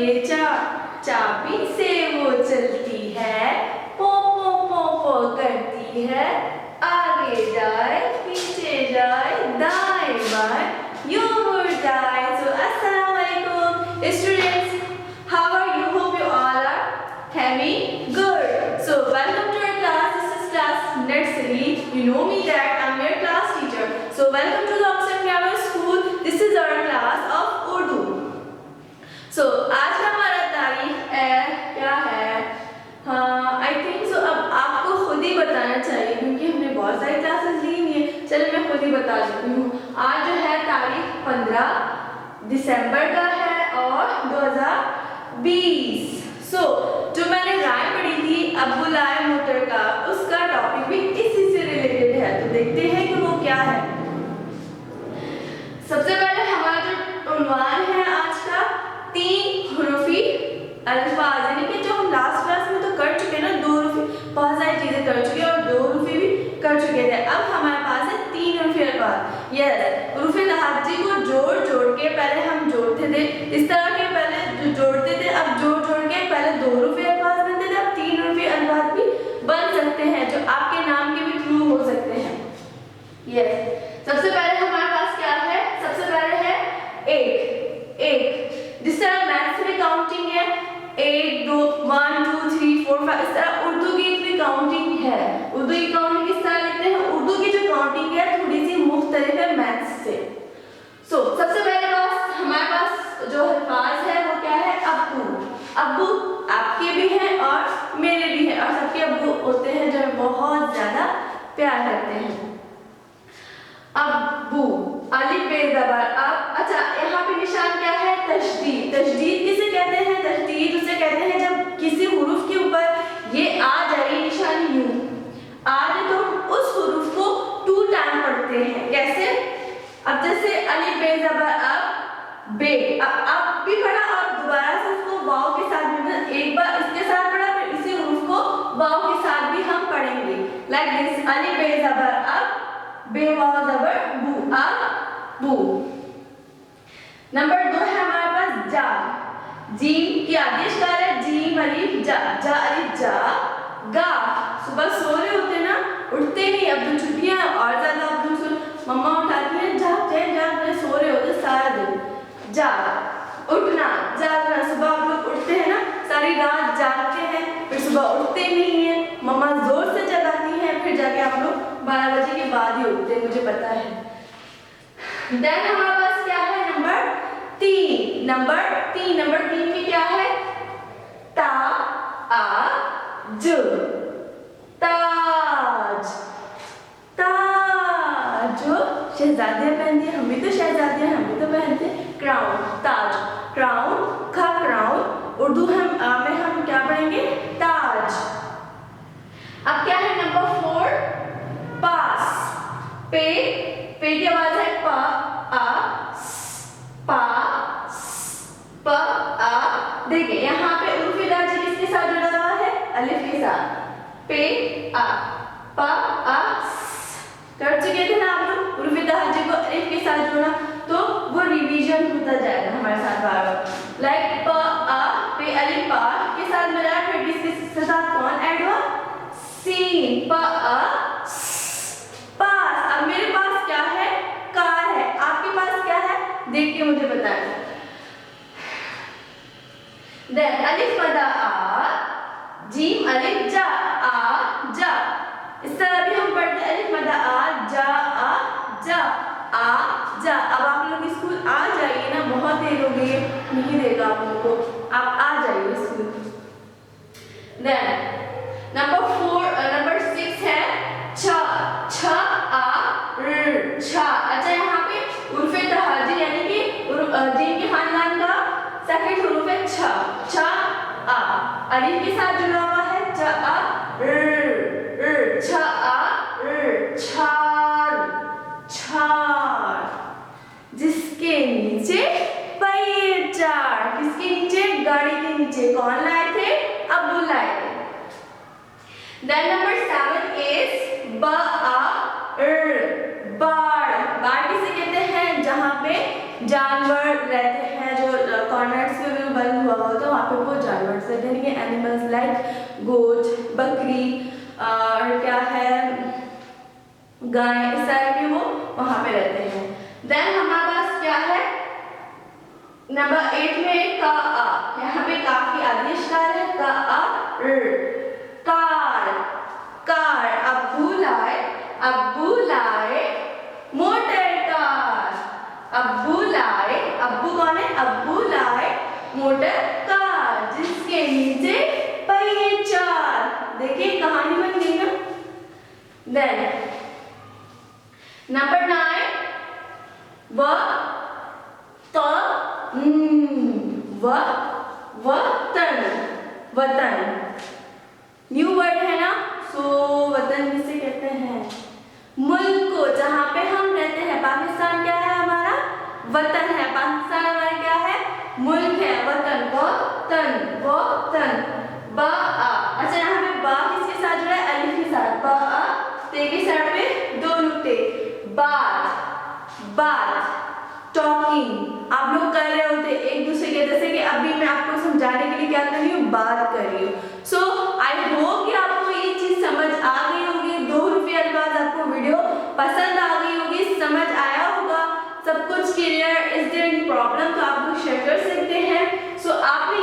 ये चाबी से वो चलती है, पो पो पो पो करती है, आगे जाए पीछे जाए दाएं बाएं यूं मुड़ जाए। So अस्सलाम वालेकुम students, how are you? Hope you all are having good. So welcome to our class. This is class nursery. You know me that I'm your class teacher. So welcome to the Oxford Grammar School. This is our class of Urdu. So आज का हमारा तारीख क्या है? I think so अब आपको खुद ही बताना चाहिए क्योंकि हमने बहुत सारी क्लासेस ली हुई है। चलो मैं खुद ही बता देती हूँ। आज जो है तारीख 15 दिसंबर का है और 2020। सो जो मैंने राय पढ़ी थी अब्बू लाए मोटर का, उसका टॉपिक भी इसी से रिलेटेड है। तो देखते हैं कि वो क्या है। सबसे पहले हमारा जो उन्वान है आज का 3 हुरूफी अल्फाज, यानी कि जो हम लास्ट क्लास में तो कर चुके हैं ना, 2 हुरूफी बहुत सारी चीजें कर चुके हैं और 2 हुरूफी भी कर चुके थे। अब हमारे पास है 3 हुरूफी अल्फाज। यस, हुरूफे लहाजी को जोड़ जोड़ के पहले हम जोड़ते थे, इस तरह के पहले जोड़ते थे, अब जोड़ जोड़ के पहले 2 हुरूफी अल्फाज बनते थे, अब 3 हुरूफी अल्फाज भी बन सकते हैं जो आपके नाम के भी थ्रू हो सकते हैं। यस, सबसे पहले हमारे पास क्या है? सबसे पहले है एक। जिस तरह मैथ्स में काउंटिंग है 1 2 1 2 3 4 5, इस तरह उर्दू की भी काउंटिंग है। उर्दू की काउंटिंग किस तरह लिखते हैं? उर्दू की जो काउंटिंग है थोड़ी सी मुख्तलिफ है मैथ्स से। सो सबसे पहले हमारे पास जो अल्फाज है वो क्या है? अब्बू आपके भी हैं और मेरे भी हैं और सबके अब्बू होते हैं जो बहुत ज्यादा प्यार करते हैं। अब्बू, अलिफ बे ज़बर अब। अच्छा, यहाँ पे निशान क्या है? तशदीद। तशदीद किसे कहते हैं? तशदीद उसे कहते हैं जब किसी हुरूफ के ऊपर ये आ जाए निशान यूं आ जाए तो हम उस हुरूफ को 2 टाइम पढ़ते हैं। कैसे? अब जैसे अलिफ बे ज़बर अब बे, अब भी पढ़ा और दोबारा से उसको वाव के साथ भी, एक बार इसके साथ पढ़ा फिर इसी हुरूफ को वाव के साथ भी हम पढ़ेंगे। लाइक दिस, अलिफ बे ज़बर अब बे वाव ज़बर बू, अब बू। नंबर 2 है हमारे पास जा। जीम की आदेश कार है, जीम अलिफ जा, जा अलिफ जा। गा, सुबह सो रहे होते ना, उठते नहीं, अब तो छुट्टियां और ज्यादा अब तो मम्मा उठाती हैं, जाग सो रहे होते सारा दिन। जा, उठना, जागना, सुबह आप लोग उठते हैं ना, सारी रात जागते हैं फिर सुबह उठते नहीं है, मम्मा जोर से जगाती हैं, फिर जाके आप लोग 12 बजे के बाद ही उठते हैं, मुझे पता है। देन हमारे पास क्या है? नंबर 3। नंबर 3 में क्या है? ता आ ज, ताज। ताज जो शहजादियां पहनती हैं, हम भी तो शहजादियां हैं, हम भी तो पहनते हैं। क्राउन, ताज, क्राउन का क्राउन उर्दू में हम क्या पढ़ेंगे? ताज। अब क्या है? नंबर 4 पास। पे की आवाज है पा आ पा प आ। देखिए यहाँ पे उर्फी लहजा किसके साथ जुड़ा हुआ है? अलिफ के साथ। पे आ पा आ कर चुके थे ना आप लोग उर्फी लहजा को अलिफ के साथ जोड़ा, तो वो रिवीजन होता जाएगा हमारे साथ बार बार। लाइक प आ पे अलिफ पा के साथ मिला, फिर किसके साथ कौन ऐड हुआ? सीन, प आ पास। अब मेरे पास क्या है? कार है, आपके पास क्या है? देख के मुझे बताएं। देन अलिफ मदा आ, जीम अलिफ जा, आ जा। इस तरह भी हम पढ़ते हैं, अलिफ मदा आ जा, आ जा, आ जा। अब आप लोग स्कूल आ जाइए ना, बहुत देर हो गई है, नहीं देगा आप लोगों को, आप आ जाइए स्कूल। देन नंबर 6 है छ आ र, छा। अच्छा, यहाँ पे उर्फे तहाजी यानी कि जीम के खानदान का सेकंड हुरूफ है छ आ, अलिफ के साथ जुड़ा हुआ है छ आ र, छ आ र, छार, छार। जिसके नीचे पहिए 4, किसके नीचे? गाड़ी के नीचे। कौन लाए थे? अब्बू लाए थे। Then number 7 is बाड़ किसे कहते हैं? जहाँ पे जानवर रहते हैं, जो कॉर्नर्स पे बंद हुआ हो तो वहाँ पे वो जानवर से यानी कि एनिमल्स लाइक गोट, बकरी और क्या है गाय, इस तरह के वो वहाँ पे रहते हैं। देन हमारे पास क्या है नंबर 8 में का आ, यहाँ पे काफी आदेशकार है का आ कार, कार अब्बू लाए मोटर कार, अब्बू लाए, अब्बू कौन है, अब्बू लाए मोटर कार जिसके नीचे पहिए 4। देखिए कहानी बन गई ना। देन नंबर 9 वतन, वतन न्यू वर्ड है ना। सो वतन किसे कहते हैं, मुल्क को जहाँ पे हम रहते हैं। पाकिस्तान क्या है हमारा, वतन है। पाकिस्तान हमारा क्या है, मुल्क है। वतन वतन वतन बा आ, अच्छा यहाँ पे बा किसके साथ जुड़ा है, अलिफ के साथ। बा आ ते के साथ में 2 नुक्ते। बात, बात टॉकिंग आप लोग कर रहे होते एक दूसरे के, जैसे कि अभी मैं आपको समझाने के लिए क्या कर रही हूँ, बात कर रही हूँ। सो आई होप कि आपको ये चीज समझ आ गई होगी। 2 रुपये अल्फाज आपको वीडियो पसंद आ गई होगी, समझ आया होगा, सब कुछ clear. Is there any problem तो आप लोग शेयर कर सकते हैं। सो आपने